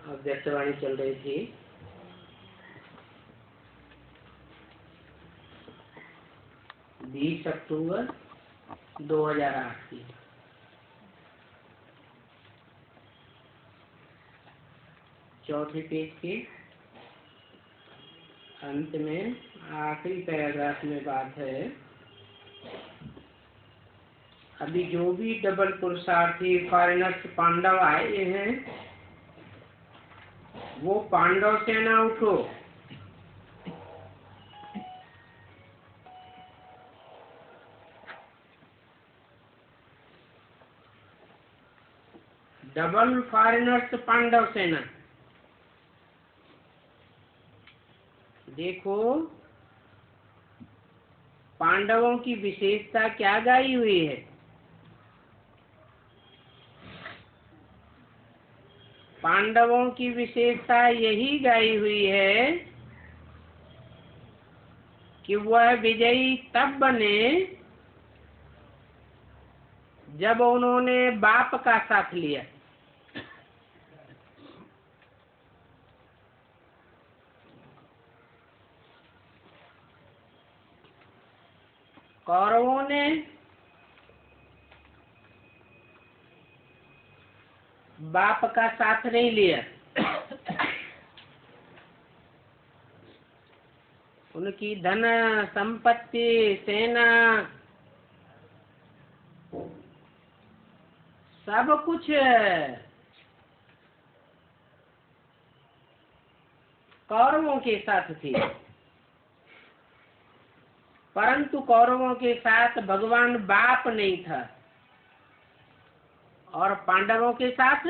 अध्यक्षवाणी चल रही थी। 20 अक्टूबर 2008 की। चौथे पेज के अंत में आखिरी पैराग्राफ में बात है, अभी जो भी डबल पुरुषार्थी फॉरेनर्स पांडव आए हैं वो पांडव सेना उठो। डबल फॉरेनर्स पांडव सेना। देखो पांडवों की विशेषता क्या गाई हुई है। पांडवों की विशेषता यही गाई हुई है कि वह विजयी तब बने जब उन्होंने बाप का साथ लिया। कौरवों ने बाप का साथ नहीं लिया। उनकी धन संपत्ति सेना सब कुछ कौरवों के साथ थी, परंतु कौरवों के साथ भगवान बाप नहीं था और पांडवों के साथ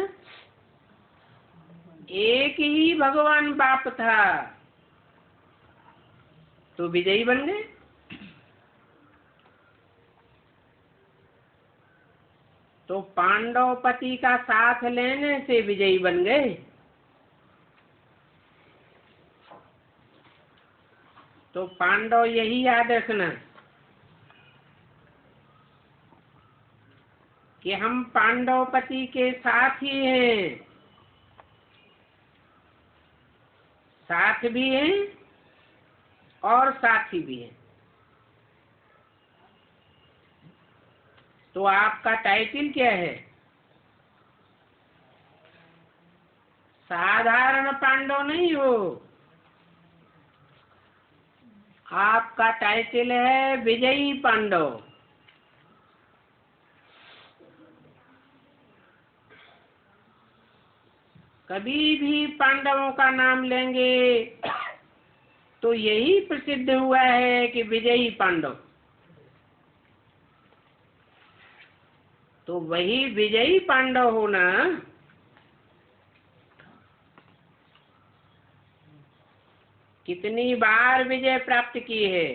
एक ही भगवान बाप था, तो विजयी बन गए। तो पांडव पति का साथ लेने से विजयी बन गए। तो पांडव यही याद रखना कि हम पांडव पति के साथ ही हैं, साथ भी हैं और साथी भी हैं। तो आपका टाइटल क्या है? साधारण पांडव नहीं हो, आपका टाइटल है विजयी पांडव। कभी भी पांडवों का नाम लेंगे तो यही प्रसिद्ध हुआ है कि विजयी पांडव। तो वही विजयी पांडव होना कितनी बार विजय प्राप्त की है,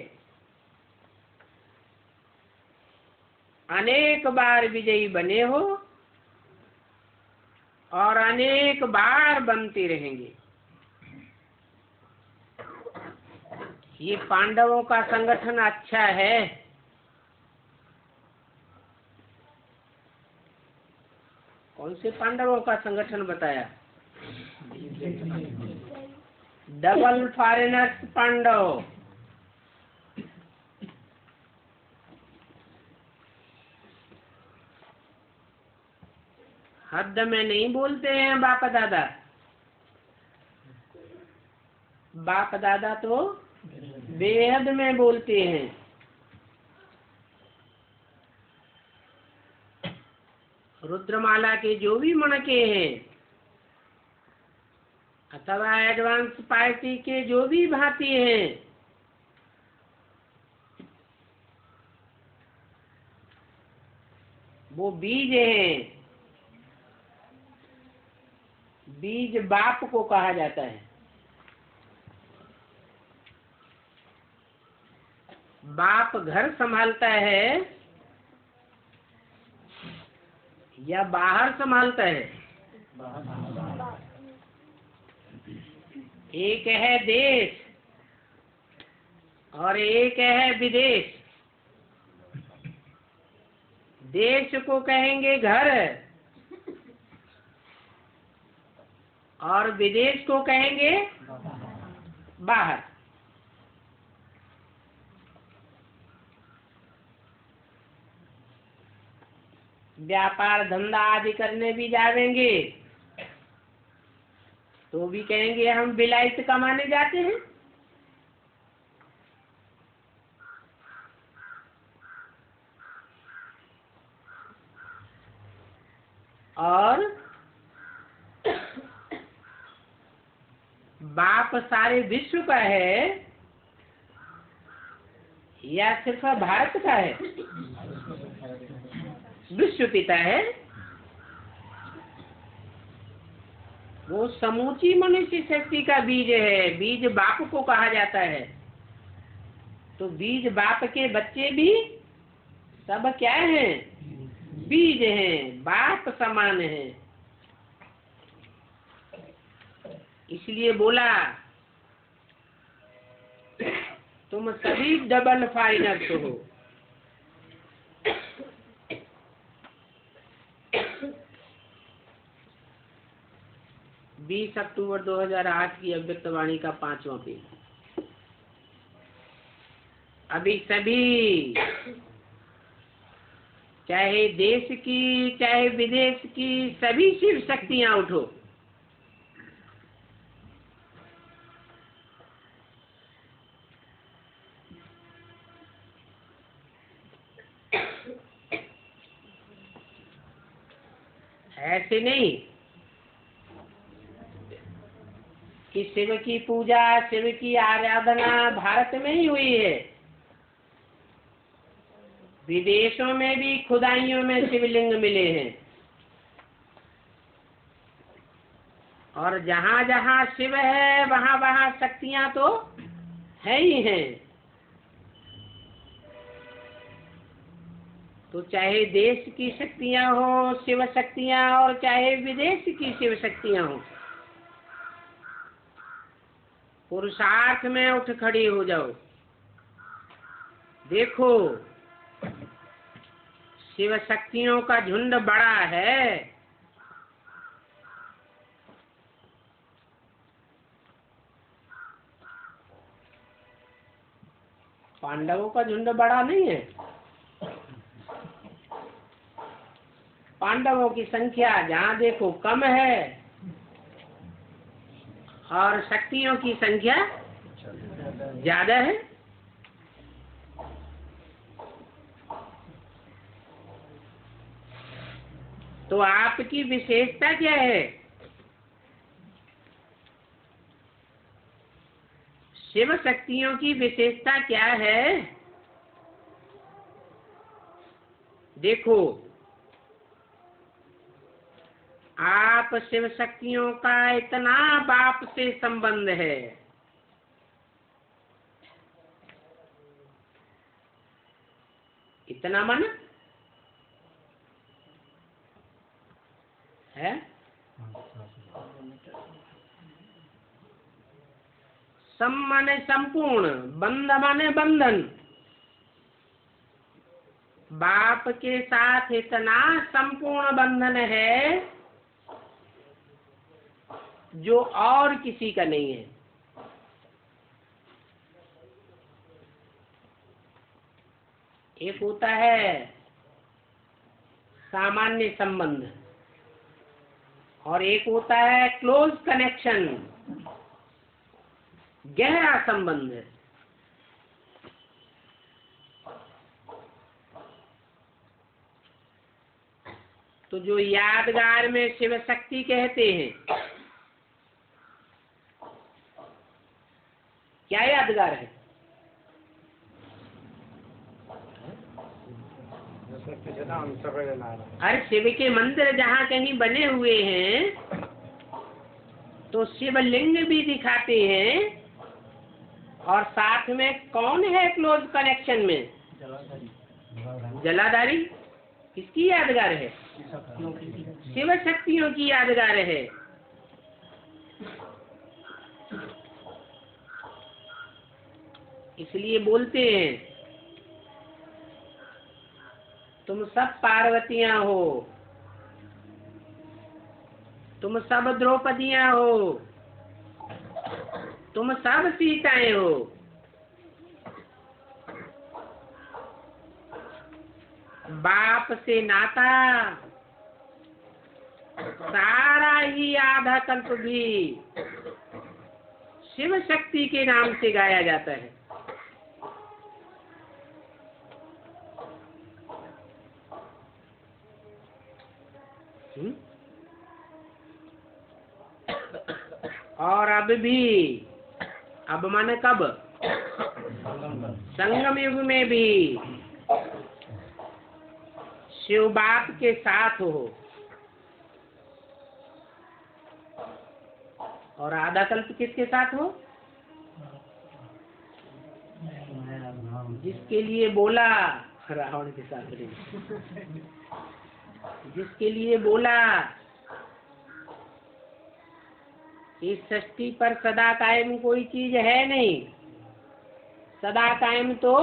अनेक बार विजयी बने हो और अनेक बार बनते रहेंगे। ये पांडवों का संगठन अच्छा है। कौन से पांडवों का संगठन बताया? Double foreigners Pandav. हद में नहीं बोलते हैं बाप दादा। बाप दादा तो बेहद में बोलते हैं। रुद्रमाला के जो भी मणके हैं अथवा एडवांस पार्टी के जो भी भांति हैं, वो बीज हैं। बीज बाप को कहा जाता है। बाप घर संभालता है या बाहर संभालता है? एक है देश और एक है विदेश। देश को कहेंगे घर और विदेश को कहेंगे बाहर। व्यापार धंधा आदि करने भी जाएंगे तो भी कहेंगे हम विलायत कमाने जाते हैं। और बाप सारे विश्व का है या सिर्फ भारत का है? विश्व पिता है। वो समूची मनुष्य शक्ति का बीज है। बीज बाप को कहा जाता है। तो बीज बाप के बच्चे भी सब क्या हैं? बीज हैं, बाप समान है। इसलिए बोला तुम सभी डबल फाइनर्स हो। 20 अक्टूबर 2008 की अव्यक्तवाणी का 5वां पेज। अभी सभी चाहे देश की चाहे विदेश की सभी शिव शक्तियां उठो। ऐसे नहीं कि शिव की पूजा शिव की आराधना भारत में ही हुई है। विदेशों में भी खुदाइयों में शिवलिंग मिले हैं। और जहाँ जहाँ शिव है वहाँ वहाँ शक्तियाँ तो है ही हैं। तो चाहे देश की शक्तियाँ हो शिव शक्तियाँ और चाहे विदेश की शिव शक्तियाँ हो, पुरुषार्थ में उठ खड़ी हो जाओ। देखो शिव शक्तियों का झुंड बड़ा है। पांडवों का झुंड बड़ा नहीं है। पांडवों की संख्या जहाँ देखो कम है और शक्तियों की संख्या ज्यादा है। तो आपकी विशेषता क्या है? शिव शक्तियों की विशेषता क्या है? देखो आप शिव शक्तियों का इतना बाप से संबंध है। इतना मन है। सम माने संपूर्ण, बंध माने बंधन। बाप के साथ इतना संपूर्ण बंधन है जो और किसी का नहीं है। एक होता है सामान्य संबंध और एक होता है क्लोज कनेक्शन, गहरा संबंध। तो जो यादगार में शिव शक्ति कहते हैं, क्या यादगार है? अरे शिव के मंदिर जहाँ कहीं बने हुए हैं तो शिवलिंग भी दिखाते हैं। और साथ में कौन है क्लोज कनेक्शन में? जलाधारी। किसकी यादगार है? शिव शक्तियों की यादगार है। इसलिए बोलते हैं तुम सब पार्वतियां हो, तुम सब द्रौपदियां हो, तुम सब सीताएं हो। बाप से नाता सारा ही आधा कल्प भी शिव शक्ति के नाम से गाया जाता है। और अब भी, अब माने कब? संगम युग में भी शिव बाप के साथ हो। और आधा कल्प किसके साथ हो? जिसके लिए बोला रावण के साथ नहीं, जिसके लिए बोला इस सृष्टि पर सदा कायम कोई चीज है नहीं, सदा कायम तो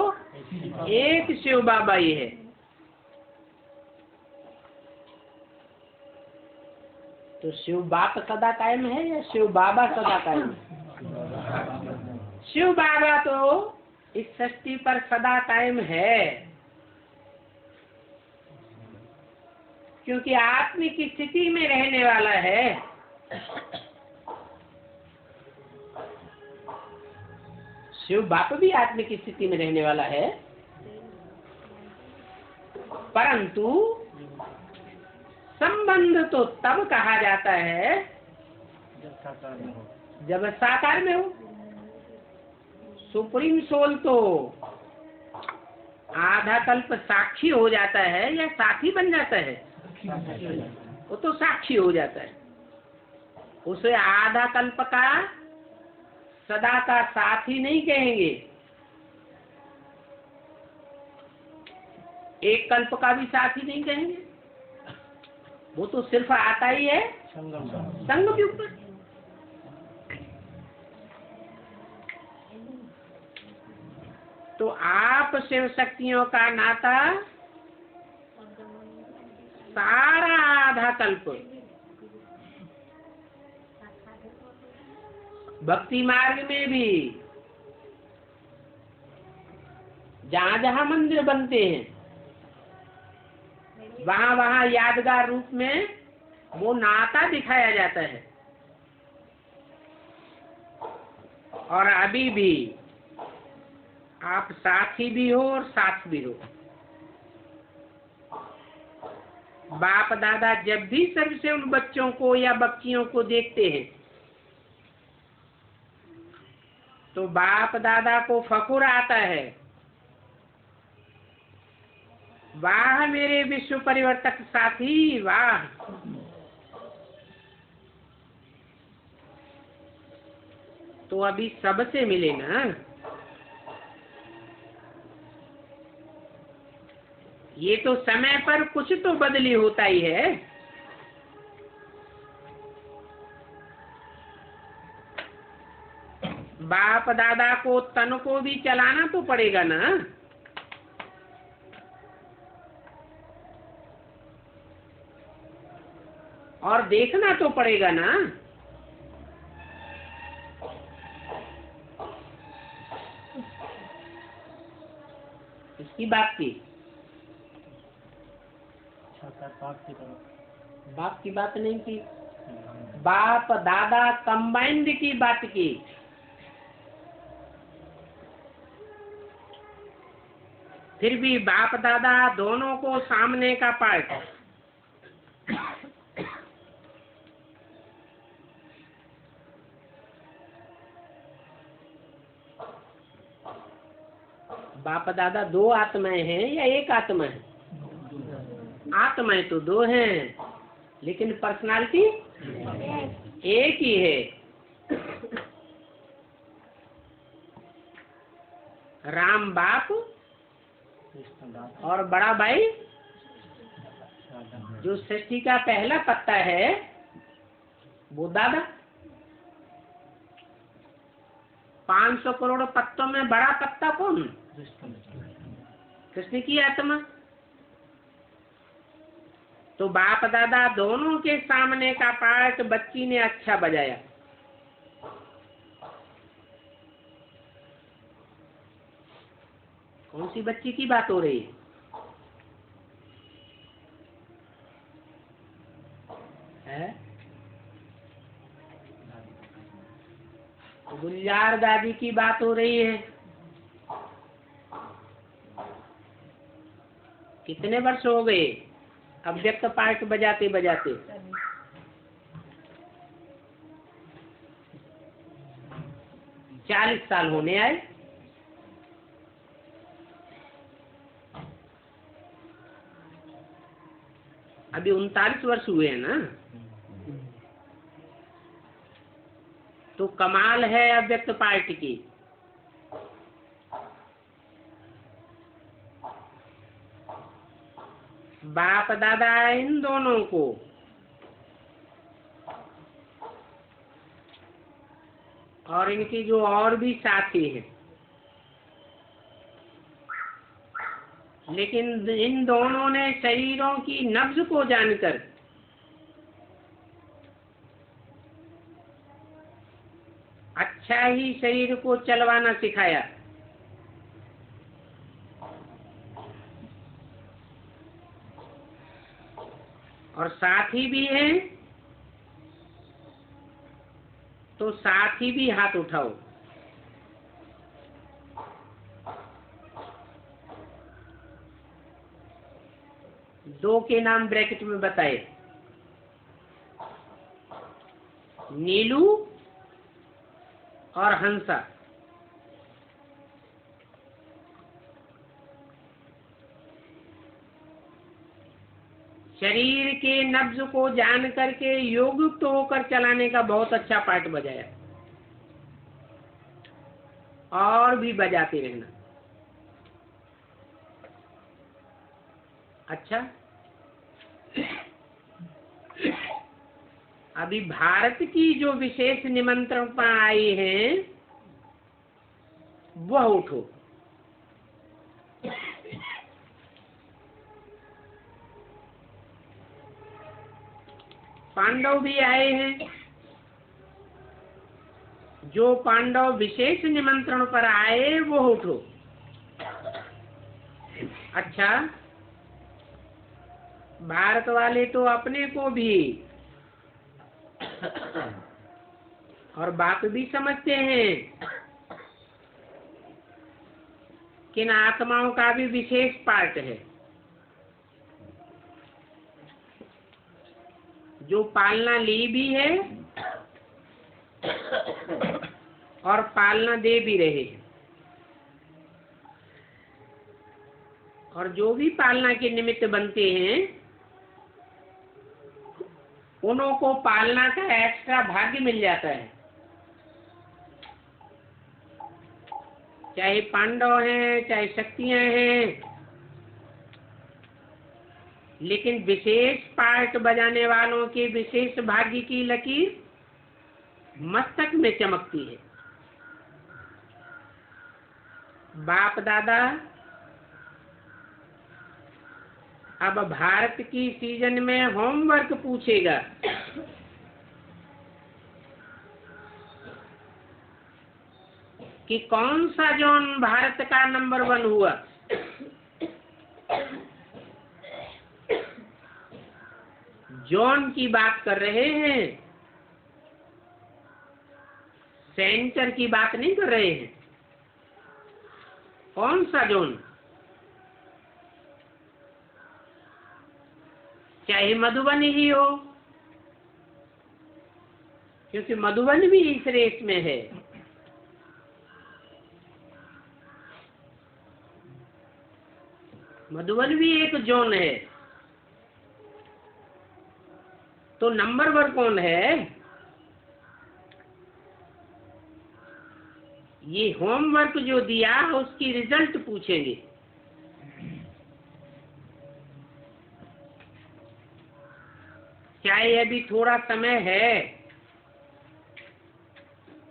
एक शिव बाबा ही है। तो शिव बाप सदा कायम है या शिव बाबा सदा कायम है? शिव बाबा तो इस सृष्टि पर सदा कायम है, क्योंकि आत्म की स्थिति में रहने वाला है। शिव बाप भी आत्म की स्थिति में रहने वाला है, परंतु संबंध तो तब कहा जाता है जब साकार में हो। सुप्रीम सोल तो आधा कल्प साक्षी हो जाता है या साथी बन जाता है? वो तो साक्षी हो जाता है। उसे आधा कल्प का सदा का साथी नहीं कहेंगे, एक कल्प का भी साथी नहीं कहेंगे। वो तो सिर्फ आता ही है संगम युग पर। तो आप शिव शक्तियों का नाता सारा आधा कल्प, भक्ति मार्ग में भी जहाँ जहाँ मंदिर बनते हैं वहाँ वहाँ यादगार रूप में वो नाता दिखाया जाता है। और अभी भी आप साथी भी हो और साथ भी हो। बाप दादा जब भी सबसे उन बच्चों को या बच्चियों को देखते हैं तो बाप दादा को फखुर आता है, वाह मेरे विश्व परिवर्तक साथी, वाह। तो अभी सबसे मिले ना, ये तो समय पर कुछ तो बदली होता ही है। बाप दादा को तन को भी चलाना तो पड़ेगा ना। और देखना तो पड़ेगा ना। इसकी बात की, बाप की बात नहीं की, बाप दादा कंबाइंड की बात की। फिर भी बाप दादा दोनों को सामने का पार्ट। बाप दादा दो आत्माएं हैं या एक आत्मा है? आत्माएं तो दो हैं, लेकिन पर्सनालिटी एक ही है। राम बाप और बड़ा भाई जो सृष्टि का पहला पत्ता है वो दादा। 500 करोड़ पत्तों में बड़ा पत्ता कौन? कृष्ण की आत्मा। तो बाप दादा दोनों के सामने का पार्ट बच्ची ने अच्छा बजाया। कौन सी बच्ची की बात हो रही है? गुलजार दादी की बात हो रही है। कितने वर्ष हो गए अव्यक्त पार्ट बजाते बजाते? 40 साल होने आए। अभी 39 वर्ष हुए हैं ना। तो कमाल है अव्यक्त पार्ट की। बाप दादा इन दोनों को और इनकी जो और भी साथी हैं, लेकिन इन दोनों ने शरीरों की नब्ज को जानकर अच्छा ही शरीर को चलवाना सिखाया। और साथी भी हैं तो साथी भी हाथ उठाओ। दो के नाम ब्रैकेट में बताए, नीलू और हंसा। शरीर के नब्ज को जान करके योगयुक्त होकर चलाने का बहुत अच्छा पार्ट बजाया। और भी बजाते रहना। अच्छा, अभी भारत की जो विशेष निमंत्रण पर आई हैं वह उठो। पांडव भी आए हैं। जो पांडव विशेष निमंत्रण पर आए वो उठो। अच्छा, भारत वाले तो अपने को भी और बात भी समझते हैं कि इन आत्माओं का भी विशेष पार्ट है जो पालना ली भी है और पालना दे भी रहे हैं। और जो भी पालना के निमित्त बनते हैं उन्हों को पालना का एक्स्ट्रा भाग्य मिल जाता है। चाहे पांडव हैं चाहे शक्तियां हैं, लेकिन विशेष पार्ट बजाने वालों के विशेष भाग्य की लकीर मस्तक में चमकती है। बाप दादा अब भारत की सीजन में होमवर्क पूछेगा। कि कौन सा जोन भारत का नंबर 1 हुआ। जोन की बात कर रहे हैं, सेंटर की बात नहीं कर रहे हैं। कौन सा जोन? चाहे मधुबन ही हो, क्योंकि मधुबन भी इस रेस में है। मधुबन भी एक जोन है। तो नंबर 1 कौन है? ये होमवर्क जो दिया उसकी रिजल्ट पूछेंगे। चाहे अभी थोड़ा समय है,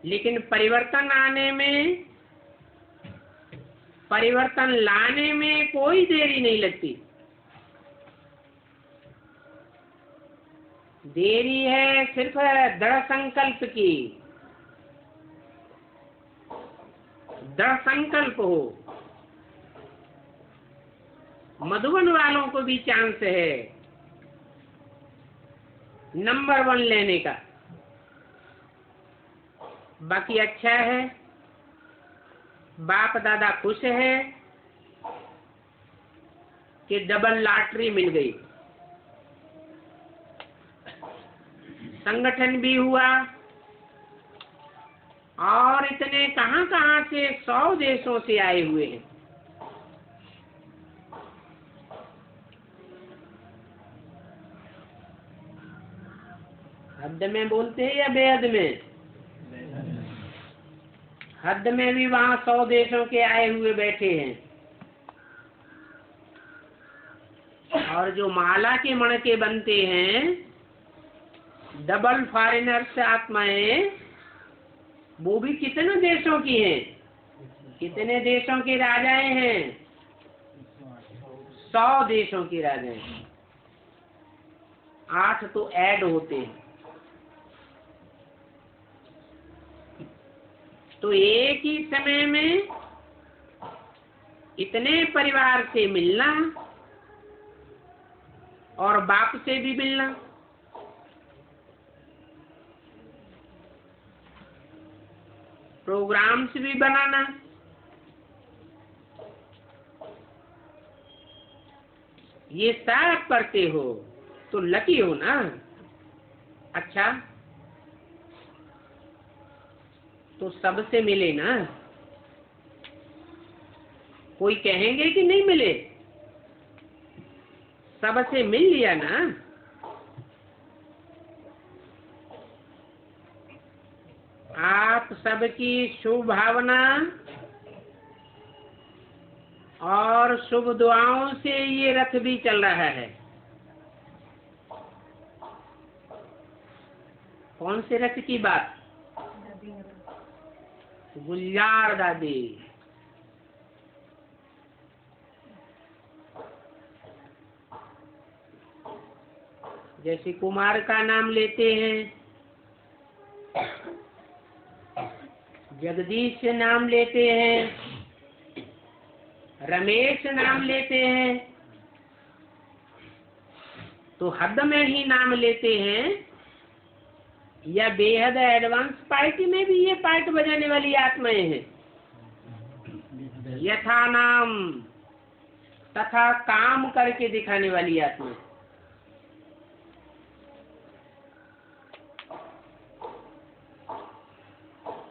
लेकिन परिवर्तन लाने में कोई देरी नहीं लगती। देरी है सिर्फ दृढ़ संकल्प की। दृढ़ संकल्प हो। मधुबन वालों को भी चांस है नंबर 1 लेने का। बाकी अच्छा है, बाप दादा खुश है कि डबल लॉटरी मिल गई। संगठन भी हुआ और इतने कहां कहां से 100 देशों से आए हुए हैं। हद में बोलते हैं या बेहद में? हद में भी वहां 100 देशों के आए हुए बैठे हैं। और जो माला के मणके बनते हैं, डबल फॉरेनर्स आत्माएं, वो भी कितने देशों की हैं? कितने देशों के राजाएं हैं? 100 देशों के राजाएं। 8 तो ऐड होते हैं। तो एक ही समय में इतने परिवार से मिलना और बाप से भी मिलना, प्रोग्राम्स भी बनाना, ये सब करते हो तो लकी हो ना। अच्छा, तो सबसे मिले ना? कोई कहेंगे कि नहीं मिले? सबसे मिल लिया ना। आप सबकी शुभ भावना और शुभ दुआओं से ये रथ भी चल रहा है। कौन से रथ की बात? गुलजार दादी। जैसे कुमार का नाम लेते हैं, जगदीश नाम लेते हैं, रमेश नाम लेते हैं, तो हद में ही नाम लेते हैं या बेहद एडवांस पार्टी में भी ये पार्ट बजाने वाली आत्माएं हैं? यथा नाम तथा काम करके दिखाने वाली आत्मा।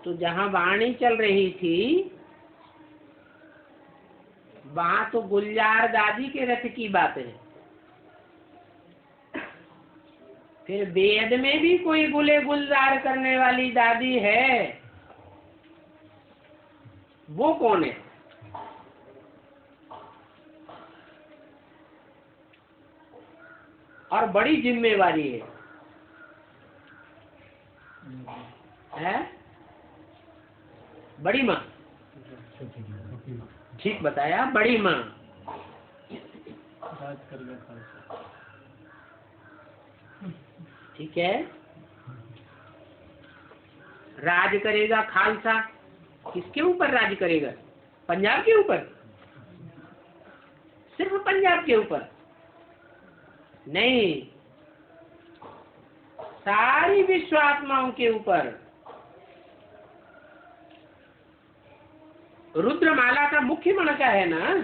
तो जहां वाणी चल रही थी वहां तो गुलजार दादी के रथ की बात है। फिर वेद में भी कोई गुले गुलजार करने वाली दादी है? वो कौन है? और बड़ी जिम्मेवारी है? बड़ी माँ। ठीक बताया, बड़ी माँ। ठीक है। राज करेगा खालसा। किसके ऊपर राज करेगा? पंजाब के ऊपर? सिर्फ पंजाब के ऊपर नहीं, सारी विश्व आत्माओं के ऊपर। रुद्रमाला का मुख्य मणका है ना।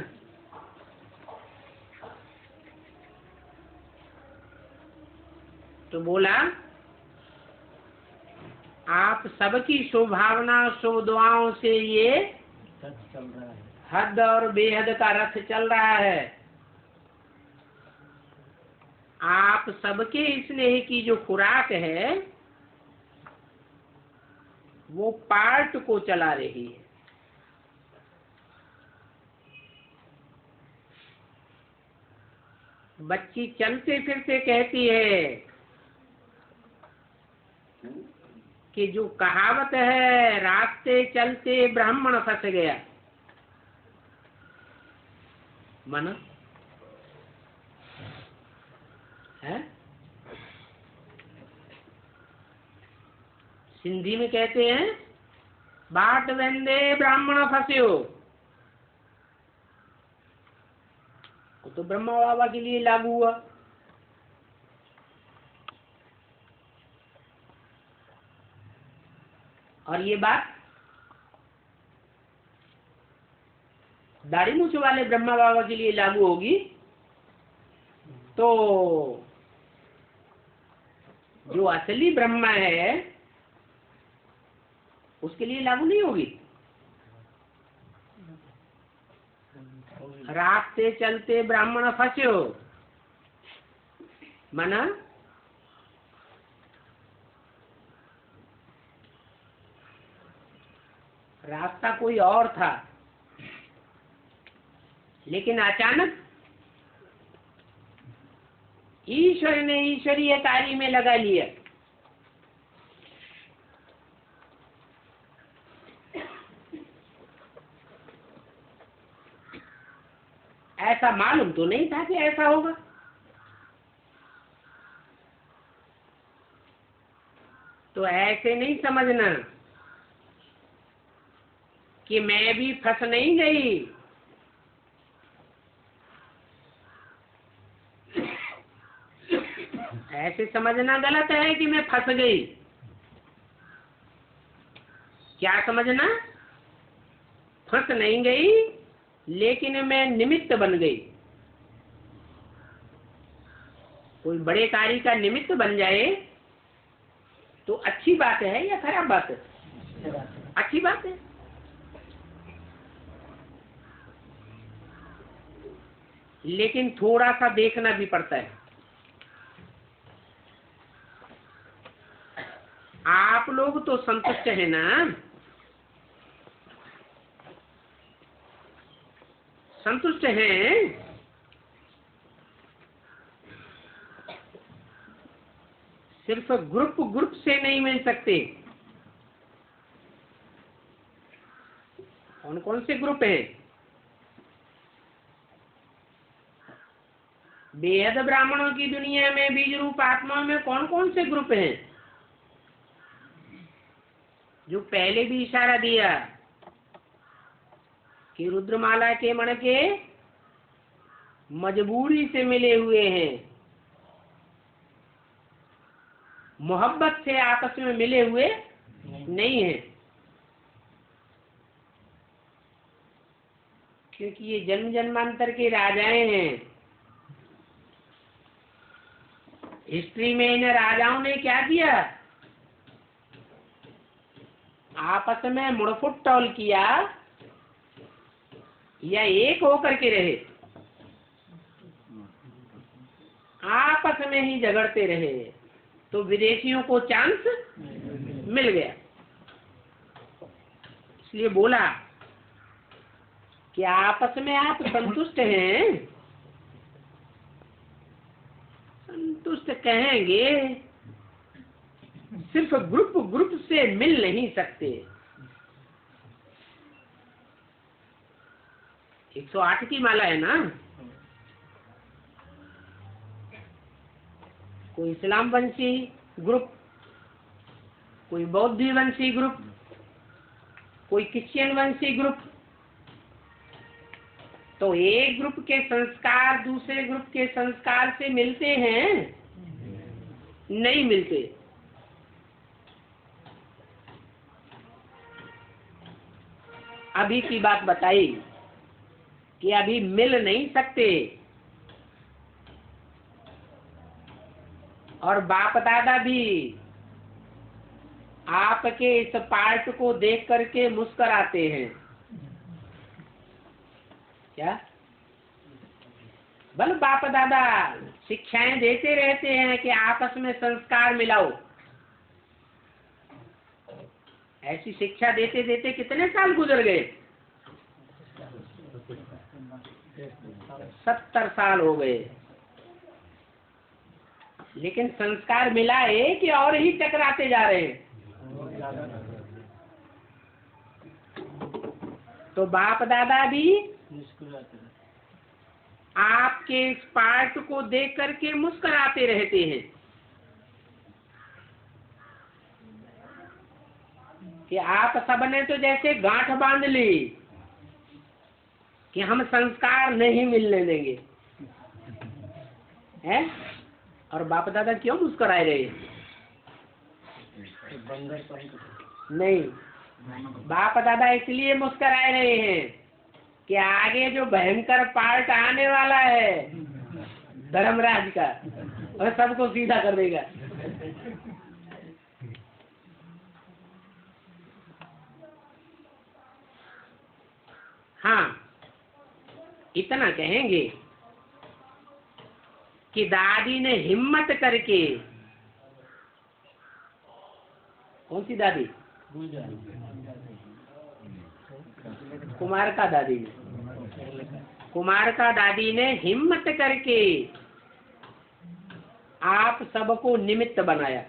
तो बोला आप सबकी शुभभावना शुभ दुआओं से ये चल रहा है। हद और बेहद का रथ चल रहा है। आप सबके स्नेह की जो खुराक है वो पार्ट को चला रही है। बच्ची चलते फिरते कहती है कि जो कहावत है रास्ते चलते ब्राह्मण फंस गया, माना है? सिंधी में कहते हैं बाट वेंदे ब्राह्मण फंस्यो। वो तो ब्रह्मा बाबा के लिए लागू हुआ। और ये बात दाढ़ी मूछ वाले ब्रह्मा बाबा के लिए लागू होगी तो जो असली ब्रह्मा है उसके लिए लागू नहीं होगी। रास्ते चलते ब्राह्मण फंस्यो माना रास्ता कोई और था, लेकिन अचानक ईश्वर ने ईश्वरीय कार्य में लगा लिया। ऐसा मालूम तो नहीं था कि ऐसा होगा। तो ऐसे नहीं समझना कि मैं भी फंस नहीं गई। ऐसे समझना गलत है कि मैं फंस गई। क्या समझना? फंस नहीं गई, लेकिन मैं निमित्त बन गई। कोई बड़े कार्य का निमित्त बन जाए तो अच्छी बात है या खराब बात है? अच्छी बात है। लेकिन थोड़ा सा देखना भी पड़ता है। आप लोग तो संतुष्ट हैं ना? संतुष्ट हैं? सिर्फ ग्रुप से नहीं मिल सकते। कौन कौन से ग्रुप हैं? बेहद ब्राह्मणों की दुनिया में बीज रूप आत्मा में कौन कौन से ग्रुप हैं? जो पहले भी इशारा दिया कि रुद्रमाला के मण के मजबूरी से मिले हुए हैं, मोहब्बत से आपस में मिले हुए नहीं हैं। क्योंकि ये जन्म जन्मांतर के राजाएं हैं। हिस्ट्री में इन राजाओं ने क्या किया? आपस में मुड़फुट टॉल किया या एक होकर के रहे, आपस में ही झगड़ते रहे, तो विदेशियों को चांस मिल गया। इसलिए बोला कि आपस में आप संतुष्ट हैं। संतुष्ट कहेंगे, सिर्फ ग्रुप से मिल नहीं सकते। 108 की माला है ना? कोई इस्लाम वंशी ग्रुप, कोई बौद्ध वंशी ग्रुप, कोई क्रिश्चियन वंशी ग्रुप। तो एक ग्रुप के संस्कार दूसरे ग्रुप के संस्कार से मिलते हैं? नहीं मिलते। अभी की बात बताई कि अभी मिल नहीं सकते। और बाप दादा भी आपके इस पार्ट को देख करके मुस्कुराते हैं। क्या? बल बाप दादा शिक्षाएं देते रहते हैं कि आपस में संस्कार मिलाओ। ऐसी शिक्षा देते देते कितने साल गुजर गए? 70 साल हो गए। लेकिन संस्कार मिलाए कि और ही टकराते जा रहे हैं। तो बाप दादा भी आपके इस पार्ट को देख करके मुस्कुराते रहते हैं। कि आप सबने तो जैसे गांठ बांध ली कि हम संस्कार नहीं मिलने देंगे, हैं? और बाप दादा क्यों मुस्कुराए रहे? नहीं, बाप दादा इसलिए मुस्कुराए रहे हैं कि आगे जो भयंकर पार्ट आने वाला है धर्मराज का, और सबको सीधा कर देगा। हाँ, इतना कहेंगे कि दादी ने हिम्मत करके, कौन सी दादी? कुमार का दादी ने, कुमार का दादी ने हिम्मत करके आप सबको निमित्त बनाया।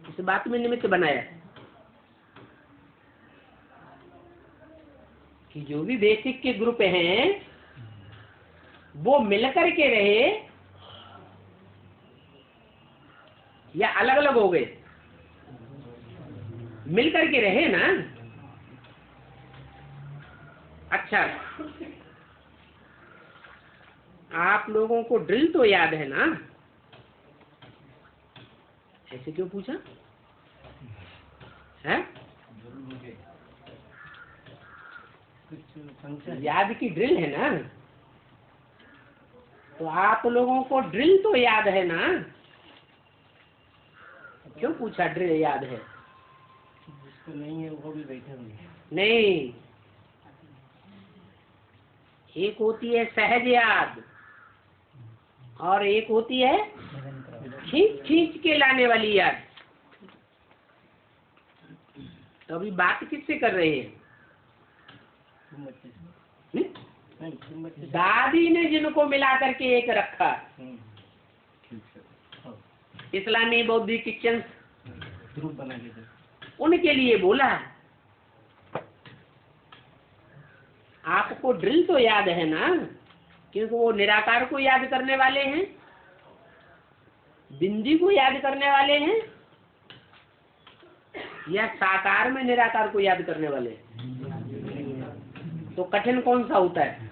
इस बात में निमित्त बनाया कि जो भी बेसिक के ग्रुप हैं वो मिलकर के रहे या अलग अलग हो गए? मिलकर के रहे ना। अच्छा, आप लोगों को ड्रिल तो याद है ना? ऐसे क्यों पूछा है? याद की ड्रिल है ना? तो आप लोगों को ड्रिल तो याद है ना? क्यों पूछा ड्रिल याद है? जिसको नहीं है वो भी बैठे होंगे। नहीं, एक होती है सहज याद और एक होती है खींच खींच के लाने वाली याद। तो अभी बात किससे कर रहे हैं? दादी ने जिनको मिला करके एक रखा, इस्लामी बौद्धिक किचन ग्रुप बना के, उनके लिए बोला। आपको ड्रिल तो याद है ना? क्योंकि वो निराकार को याद करने वाले हैं, बिंदी को याद करने वाले हैं, या साकार में निराकार को याद करने वाले हैं? तो कठिन कौन सा होता है?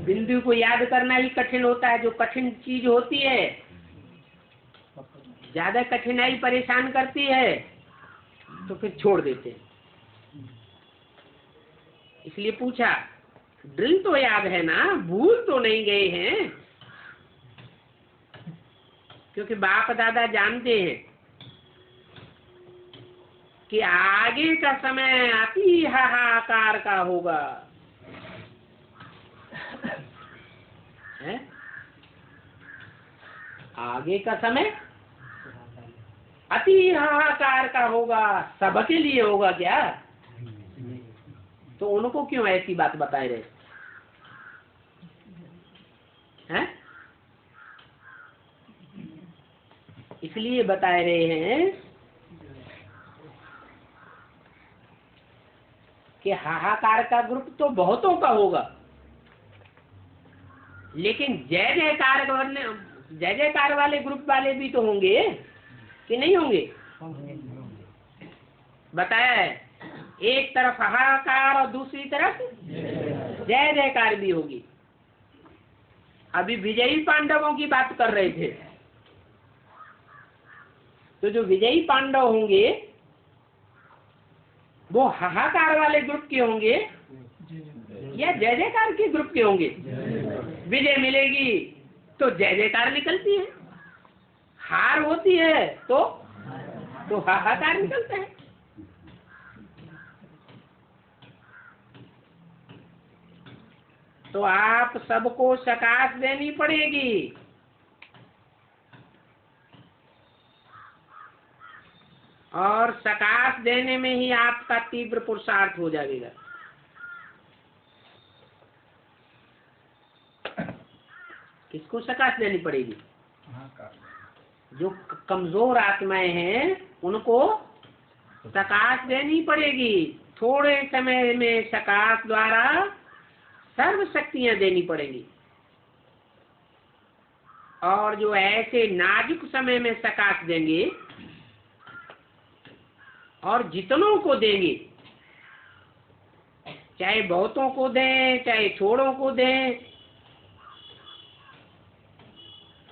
बिंदु को याद करना ही कठिन होता है। जो कठिन चीज होती है, ज्यादा कठिनाई परेशान करती है तो फिर छोड़ देते हैं। इसलिए पूछा, ड्रिल तो याद है ना? भूल तो नहीं गए हैं? क्योंकि बाप दादा जानते हैं कि आगे का समय अति हाहाकार का होगा, है? आगे का समय अति हाहाकार का होगा। सबके लिए होगा क्या? तो उनको क्यों ऐसी बात बताए रहे हैं? इसलिए बताए रहे हैं कि हाहाकार का ग्रुप तो बहुतों का होगा, लेकिन जय जयकार वाले ग्रुप वाले भी तो होंगे कि नहीं होंगे? बताया है, एक तरफ हाहाकार और दूसरी तरफ जय जयकार भी होगी। अभी विजयी पांडवों की बात कर रहे थे, तो जो विजयी पांडव होंगे वो हाहाकार वाले ग्रुप के होंगे या जय जयकार के ग्रुप के होंगे? विजय मिलेगी तो जय जयकार निकलती है, हार होती है तो हाहाकार निकलता है। तो आप सबको सकाश देनी पड़ेगी। और सकाश देने में ही आपका तीव्र पुरुषार्थ हो जाएगा। किसको सकाश देनी पड़ेगी? जो कमजोर आत्माएं हैं उनको सकाश देनी पड़ेगी। थोड़े समय में सकाश द्वारा सर्व शक्तियां देनी पड़ेंगी। और जो ऐसे नाजुक समय में सकाश देंगे और जितनों को देंगे, चाहे बहुतों को दें चाहे थोड़ों को दें,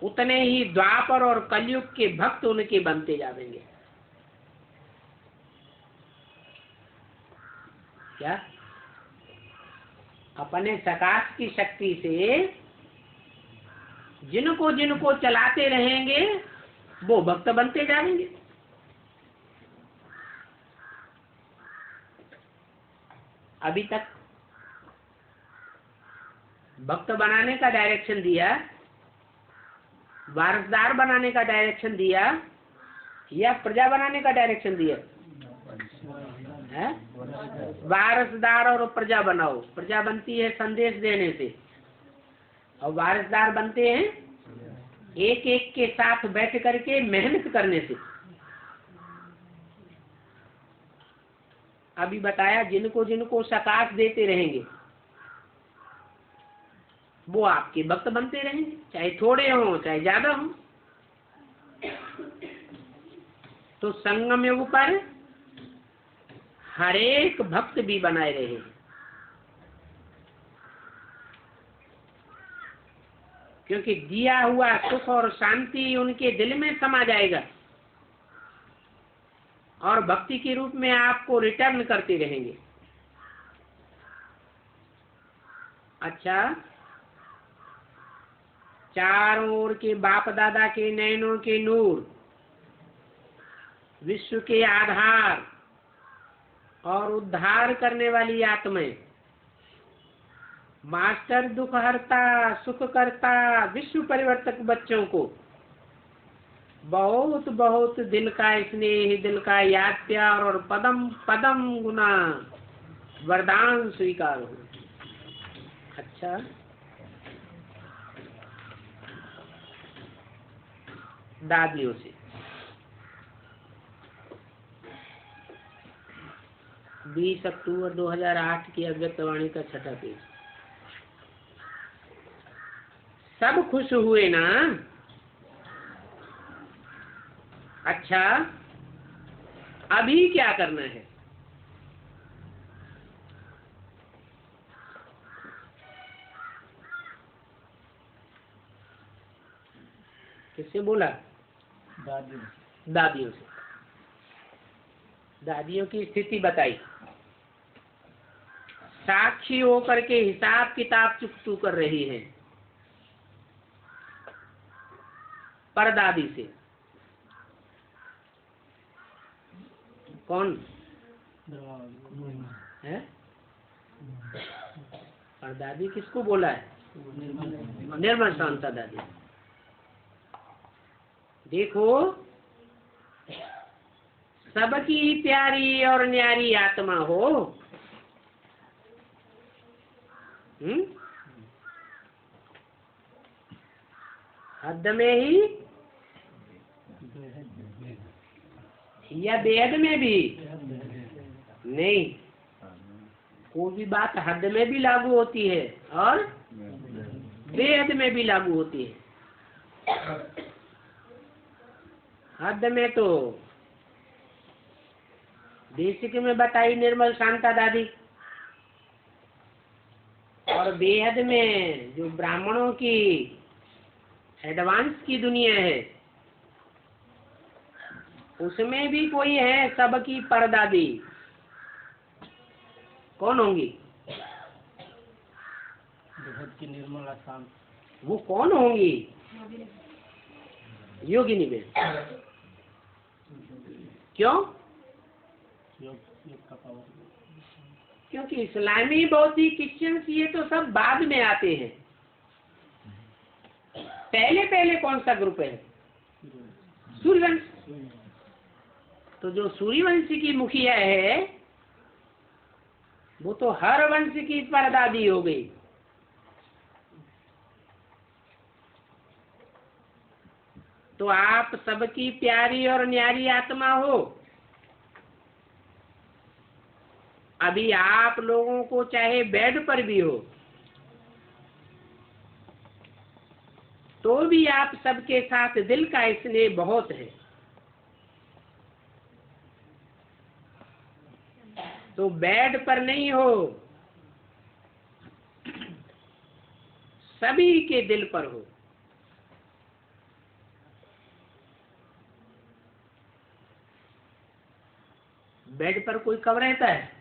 उतने ही द्वापर और कलयुग के भक्त उनके बनते जाएंगे। क्या अपने सकाश की शक्ति से जिनको जिनको चलाते रहेंगे वो भक्त बनते जाएंगे। अभी तक भक्त बनाने का डायरेक्शन दिया, वारसदार बनाने का डायरेक्शन दिया या प्रजा बनाने का डायरेक्शन दिया है? वारसदार और प्रजा बनाओ। प्रजा बनती है संदेश देने से और वारसदार बनते हैं एक एक के साथ बैठ करके मेहनत करने से। अभी बताया जिनको जिनको सकाश देते रहेंगे वो आपके भक्त बनते रहेंगे, चाहे थोड़े हों चाहे ज्यादा हों। तो संगम युग पर हर एक भक्त भी बनाए रहे, क्योंकि दिया हुआ सुख और शांति उनके दिल में समा जाएगा और भक्ति के रूप में आपको रिटर्न करते रहेंगे। अच्छा, चारों ओर के बाप दादा के नैनों के नूर, विश्व के आधार और उद्धार करने वाली आत्माएं, मास्टर दुख हरता सुख करता विश्व परिवर्तक बच्चों को बहुत बहुत दिल का स्नेह, दिल का याद प्यार और पदम पदम गुना वरदान स्वीकार हो। अच्छा, दादियों से 20 अक्टूबर 2008 की अव्यक्तवाणी का 6ठा पेज। सब खुश हुए ना? अच्छा, अभी क्या करना है? किससे बोला? दादियों से। दादियों की स्थिति बताई, साक्षी होकर के हिसाब किताब चुकतू कर रही है परदादी से। कौन है? परदादी किसको बोला है? निर्मल शांता दादी। देखो, सबकी प्यारी और न्यारी आत्मा हो, हद में ही या बेहद में भी नहीं, कोई भी बात हद में भी लागू होती है और बेहद में भी लागू होती है। हद में तो बेसिक में बताई निर्मल शांता दादी, और बेहद में जो ब्राह्मणों की एडवांस की दुनिया है उसमें भी कोई है सबकी परदादी। कौन होंगी? की निर्मला शांत। वो कौन होंगी? योगिनी बेन। क्यों? क्योंकि इस्लामी बौद्धिक क्रिश्चियन ये तो सब बाद में आते हैं। पहले पहले कौन सा ग्रुप है? सूर्यवंश। तो जो सूर्यवंशी की मुखिया है वो तो हर वंश की परदादी हो गई। तो आप सबकी प्यारी और न्यारी आत्मा हो। अभी आप लोगों को चाहे बेड पर भी हो तो भी आप सबके साथ दिल का स्नेह बहुत है। तो बेड पर नहीं हो, सभी के दिल पर हो। बेड पर कोई कब रहता है?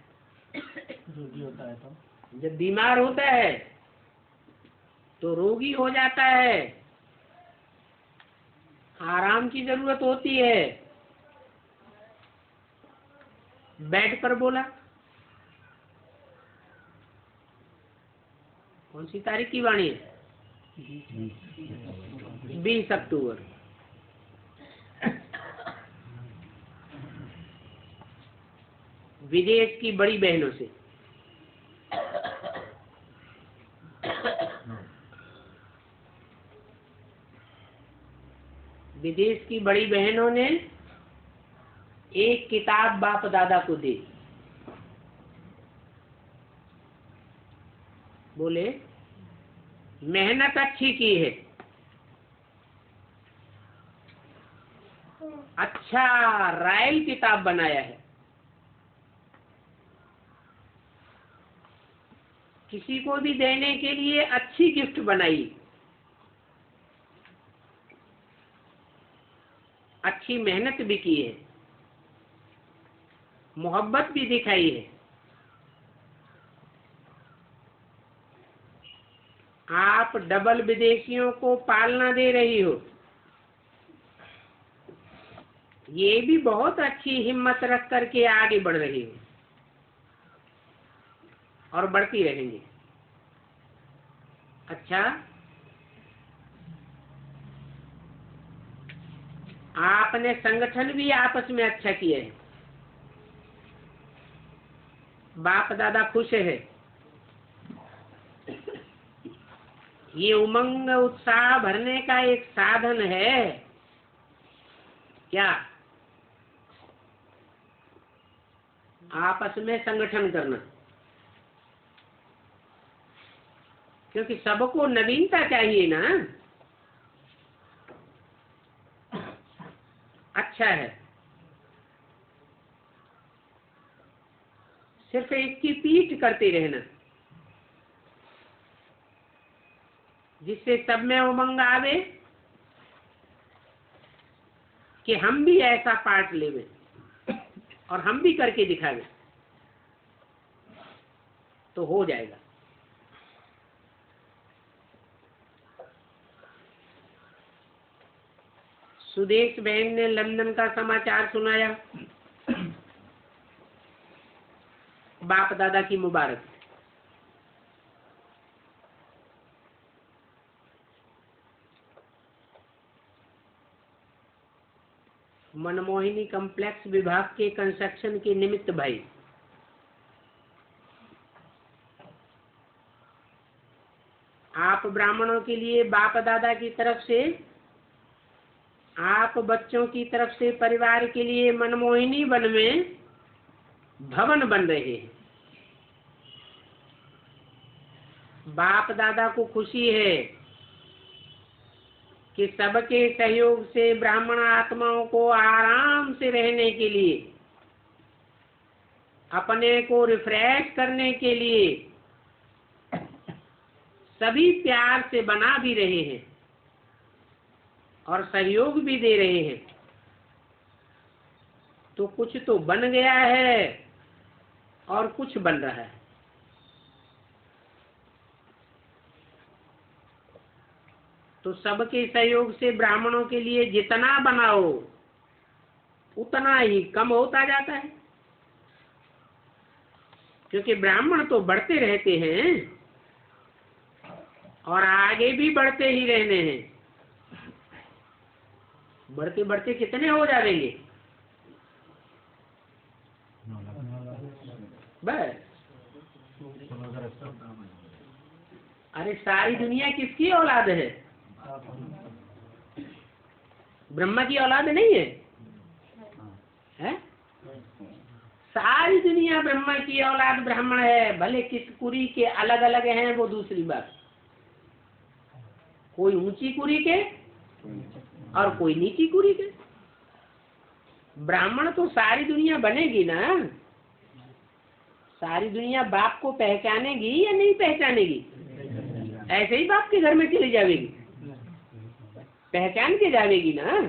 रोगी होता है तो। जब बीमार होता है तो रोगी हो जाता है, आराम की जरूरत होती है। बेड पर बोला। कौन सी तारीख की वाणी है? 20 अक्टूबर। विदेश की बड़ी बहनों से विदेश की बड़ी बहनों ने एक किताब बाप दादा को दी। बोले मेहनत अच्छी की है, अच्छा रायल किताब बनाया है, किसी को भी देने के लिए अच्छी गिफ्ट बनाई, अच्छी मेहनत भी की है, मोहब्बत भी दिखाई है। आप डबल विदेशियों को पालना दे रही हो, ये भी बहुत अच्छी हिम्मत रख करके आगे बढ़ रही हो और बढ़ती रहेंगी। अच्छा, आपने संगठन भी आपस में अच्छा किया है, बाप दादा खुश है। ये उमंग उत्साह भरने का एक साधन है क्या? आपस में संगठन करना, क्योंकि सबको नवीनता चाहिए ना। अच्छा है, सिर्फ एक की पीठ करते रहना, जिससे सब में उमंग आवे कि हम भी ऐसा पार्ट लेवे और हम भी करके दिखावे, तो हो जाएगा। सुदेश बहन ने लंदन का समाचार सुनाया। बाप दादा की मुबारक। मनमोहिनी कॉम्प्लेक्स विभाग के कंस्ट्रक्शन के निमित्त भाई, आप ब्राह्मणों के लिए बाप दादा की तरफ से, आप बच्चों की तरफ से परिवार के लिए मनमोहिनी वन में भवन बन रहे हैं। बाप दादा को खुशी है कि सबके सहयोग से ब्राह्मण आत्माओं को आराम से रहने के लिए, अपने को रिफ्रेश करने के लिए सभी प्यार से बना भी रहे हैं और सहयोग भी दे रहे हैं। तो कुछ तो बन गया है और कुछ बन रहा है। तो सबके सहयोग से ब्राह्मणों के लिए जितना बनाओ उतना ही कम होता जाता है, क्योंकि ब्राह्मण तो बढ़ते रहते हैं और आगे भी बढ़ते ही रहने हैं। बढ़ते बढ़ते कितने हो जाएंगे? बस। अरे सारी दुनिया किसकी औलाद है? ब्रह्मा की औलाद नहीं है, है? सारी दुनिया ब्रह्मा की औलाद ब्राह्मण है। भले किस कुरी के अलग अलग हैं वो दूसरी बात, कोई ऊंची कुरी के और कोई नीची कुरी के। ब्राह्मण तो सारी दुनिया बनेगी ना, सारी दुनिया बाप को पहचानेगी या नहीं पहचानेगी? ऐसे ही बाप के घर में चली जाएगी, पहचान के जाएगी ना।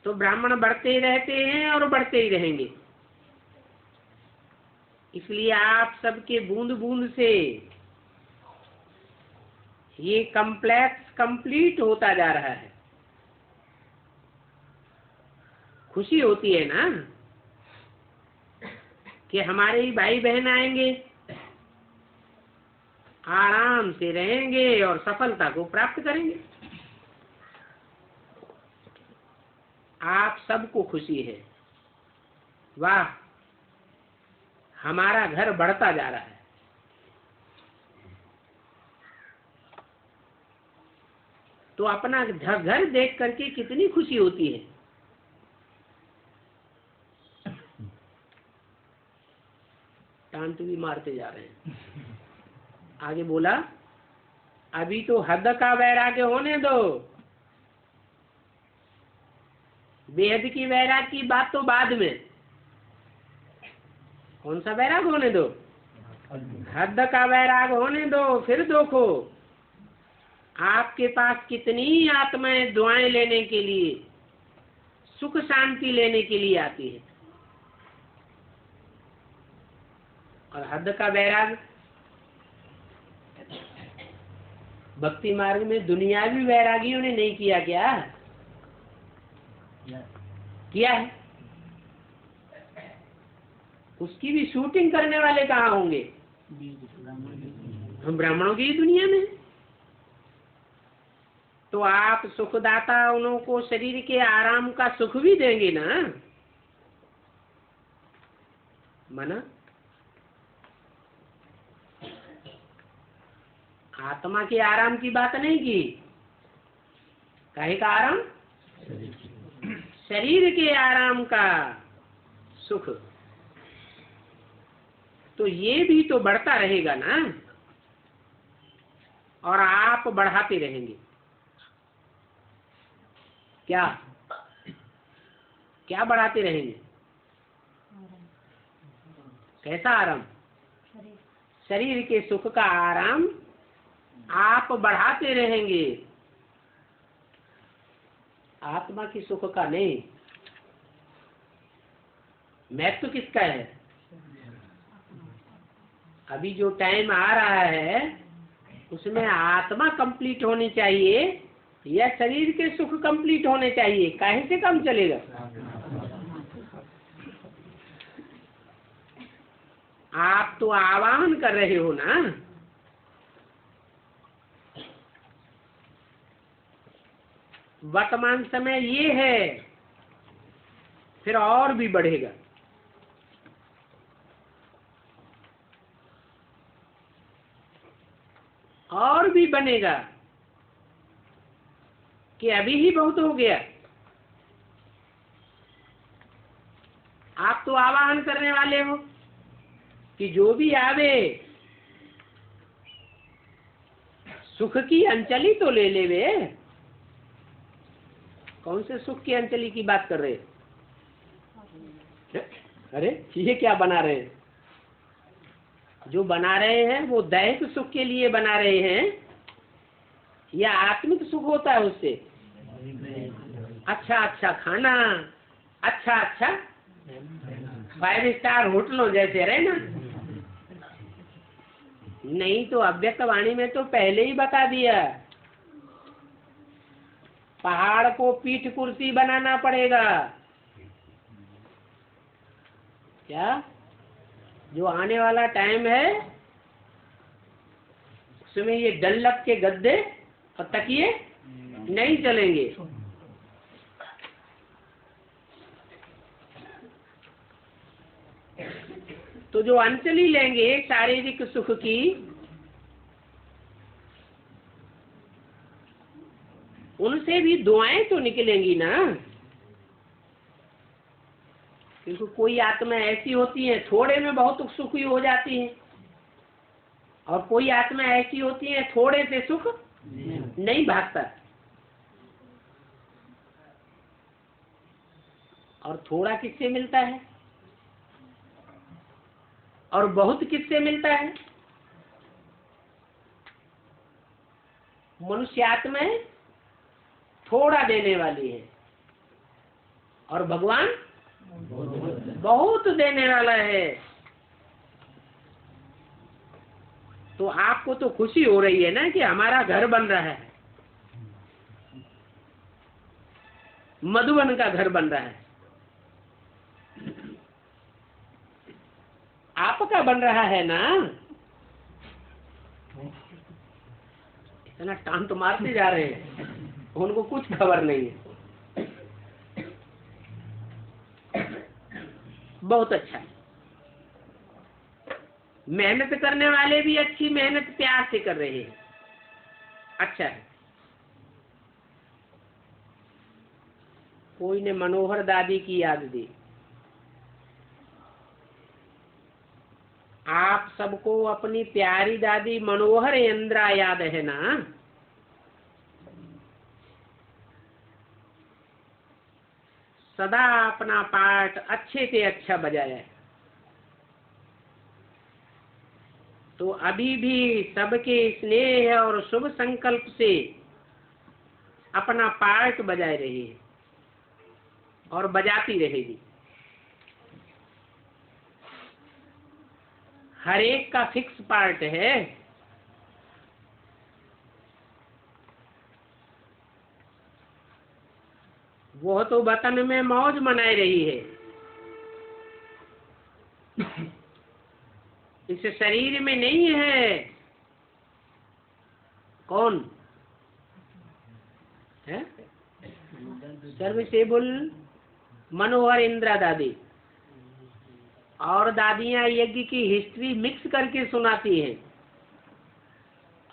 तो ब्राह्मण बढ़ते ही रहते हैं और बढ़ते ही रहेंगे। इसलिए आप सबके बूंद बूंद से ये कम्प्लेक्स कंप्लीट होता जा रहा है। खुशी होती है ना कि हमारे ही भाई बहन आएंगे, आराम से रहेंगे और सफलता को प्राप्त करेंगे। आप सबको खुशी है, वाह हमारा घर बढ़ता जा रहा है। तो अपना घर देख करके कितनी खुशी होती है। टांट भी मारते जा रहे हैं। आगे बोला, अभी तो हद का वैराग्य होने दो, बेहद की वैराग की बात तो बाद में। कौन सा वैराग होने दो? हद का वैराग होने दो। फिर देखो आपके पास कितनी आत्माएं दुआएं लेने के लिए, सुख शांति लेने के लिए आती है। और हद का वैराग भक्ति मार्ग में दुनियावी वैरागियों ने नहीं किया क्या? किया है। उसकी भी शूटिंग करने वाले कहाँ होंगे? हम ब्राह्मणों की दुनिया में। तो आप सुखदाता उन्हों को शरीर के आराम का सुख भी देंगे ना। मना आत्मा के आराम की बात नहीं की। काहे का आराम? शरीर के आराम का सुख। तो ये भी तो बढ़ता रहेगा ना, और आप बढ़ाते रहेंगे। क्या क्या बढ़ाते रहेंगे? कैसा आराम? शरीर के सुख का आराम आप बढ़ाते रहेंगे, आत्मा की सुख का नहीं। महत्व तो किसका है? अभी जो टाइम आ रहा है उसमें आत्मा कंप्लीट होनी चाहिए या शरीर के सुख कंप्लीट होने चाहिए? काहे से कम चलेगा? आप तो आह्वान कर रहे हो ना। वर्तमान समय ये है, फिर और भी बढ़ेगा। और भी बनेगा कि अभी ही बहुत हो गया। आप तो आह्वान करने वाले हो कि जो भी आवे सुख की अंजलि तो ले ले वे। कौन से सुख की अंजलि की बात कर रहे हैं? अरे ये क्या बना रहे हैं? जो बना रहे हैं वो दैहिक सुख के लिए बना रहे हैं या आत्मिक सुख होता है उससे? अच्छा अच्छा खाना, अच्छा अच्छा 5 स्टार होटलों जैसे रहे ना। नहीं तो अव्यक्त वाणी में तो पहले ही बता दिया, पहाड़ को पीठ कुर्सी बनाना पड़ेगा। क्या? जो आने वाला टाइम है उसमें ये डल्लक के गद्दे और तकिए नहीं चलेंगे। तो जो अंजलि लेंगे शारीरिक सुख की, उनसे भी दुआएं तो निकलेंगी ना। क्योंकि कोई आत्मा ऐसी होती है थोड़े में बहुत सुखी हो जाती है, और कोई आत्मा ऐसी होती है थोड़े से सुख नहीं भागता, और थोड़ा किससे मिलता है और बहुत किससे मिलता है? मनुष्य आत्माएं थोड़ा देने वाली है और भगवान बहुत देने वाला है। तो आपको तो खुशी हो रही है ना कि हमारा घर बन रहा है, मधुबन का घर बन रहा है। आपका बन रहा है ना? इतना टान तो मारते जा रहे हैं, उनको कुछ खबर नहीं है। बहुत अच्छा, मेहनत करने वाले भी अच्छी मेहनत प्यार से कर रहे हैं, अच्छा है। कोई ने मनोहर दादी की याद दी। आप सबको अपनी प्यारी दादी मनोहर इंदिरा याद है ना? सदा अपना पाठ अच्छे से अच्छा बजाया, तो अभी भी सबके स्नेह और शुभ संकल्प से अपना पाठ बजाए रही है और बजाती रहेगी। हर एक का फिक्स पार्ट है। वो तो वतन में मौज मनाई रही है, इस शरीर में नहीं है। कौन है? सर्वसेबुल मनोहर इंदिरा दादी। और दादियां यज्ञ की हिस्ट्री मिक्स करके सुनाती हैं।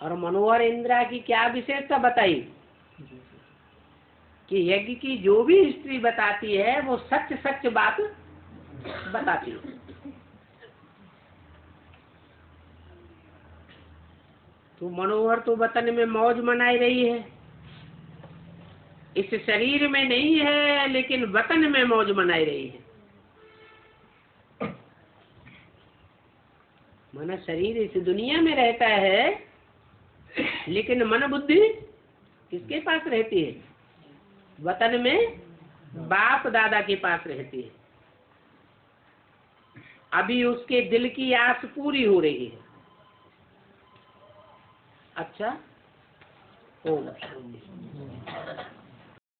और मनोहर इंदिरा की क्या विशेषता बताई कि यज्ञ की जो भी हिस्ट्री बताती है वो सच सच बात बताती है। तो मनोहर तो वतन में मौज मनाई रही है, इस शरीर में नहीं है लेकिन वतन में मौज मनाई रही है। मन शरीर इस दुनिया में रहता है लेकिन मन बुद्धि किसके पास रहती है? वतन में बाप दादा के पास रहती है। अभी उसके दिल की आस पूरी हो रही है। अच्छा होगा।